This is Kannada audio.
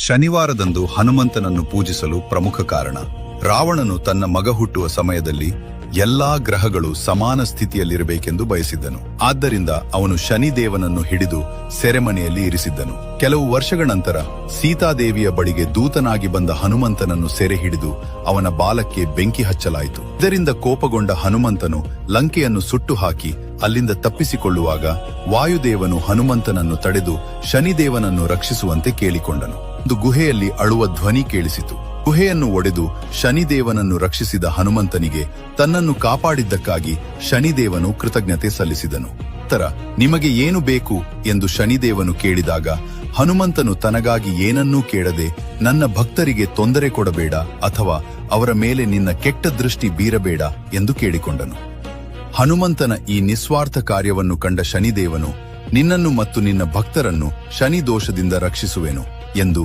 ಶನಿವಾರದಂದು ಹನುಮಂತನನ್ನು ಪೂಜಿಸಲು ಪ್ರಮುಖ ಕಾರಣ ರಾವಣನು ತನ್ನ ಮಗ ಹುಟ್ಟುವ ಸಮಯದಲ್ಲಿ ಎಲ್ಲಾ ಗ್ರಹಗಳು ಸಮಾನ ಸ್ಥಿತಿಯಲ್ಲಿರಬೇಕೆಂದು ಬಯಸಿದ್ದನು. ಆದ್ದರಿಂದ ಅವನು ಶನಿದೇವನನ್ನು ಹಿಡಿದು ಸೆರೆಮನೆಯಲ್ಲಿ ಇರಿಸಿದ್ದನು. ಕೆಲವು ವರ್ಷಗಳ ನಂತರ ಸೀತಾದೇವಿಯ ಬಳಿಗೆ ದೂತನಾಗಿ ಬಂದ ಹನುಮಂತನನ್ನು ಸೆರೆ ಹಿಡಿದು ಅವನ ಬಾಲಕ್ಕೆ ಬೆಂಕಿ ಹಚ್ಚಲಾಯಿತು. ಇದರಿಂದ ಕೋಪಗೊಂಡ ಹನುಮಂತನು ಲಂಕೆಯನ್ನು ಸುಟ್ಟು ಹಾಕಿ ಅಲ್ಲಿಂದ ತಪ್ಪಿಸಿಕೊಳ್ಳುವಾಗ ವಾಯುದೇವನು ಹನುಮಂತನನ್ನು ತಡೆದು ಶನಿದೇವನನ್ನು ರಕ್ಷಿಸುವಂತೆ ಕೇಳಿಕೊಂಡನು. ಒಂದು ಗುಹೆಯಲ್ಲಿ ಅಳುವ ಧ್ವನಿ ಕೇಳಿಸಿತು. ಗುಹೆಯನ್ನು ಒಡೆದು ಶನಿದೇವನನ್ನು ರಕ್ಷಿಸಿದ ಹನುಮಂತನಿಗೆ ತನ್ನನ್ನು ಕಾಪಾಡಿದ್ದಕ್ಕಾಗಿ ಶನಿದೇವನು ಕೃತಜ್ಞತೆ ಸಲ್ಲಿಸಿದನು. ನಂತರ ನಿಮಗೆ ಏನು ಬೇಕು ಎಂದು ಶನಿದೇವನು ಕೇಳಿದಾಗ ಹನುಮಂತನು ತನಗಾಗಿ ಏನನ್ನೂ ಕೇಳದೆ ನನ್ನ ಭಕ್ತರಿಗೆ ತೊಂದರೆ ಕೊಡಬೇಡ ಅಥವಾ ಅವರ ಮೇಲೆ ನಿನ್ನ ಕೆಟ್ಟ ದೃಷ್ಟಿ ಬೀರಬೇಡ ಎಂದು ಕೇಳಿಕೊಂಡನು. ಹನುಮಂತನ ಈ ನಿಸ್ವಾರ್ಥ ಕಾರ್ಯವನ್ನು ಕಂಡ ಶನಿದೇವನು ನಿನ್ನನ್ನು ಮತ್ತು ನಿನ್ನ ಭಕ್ತರನ್ನು ಶನಿ ದೋಷದಿಂದ ರಕ್ಷಿಸುವೆನು ಎಂದು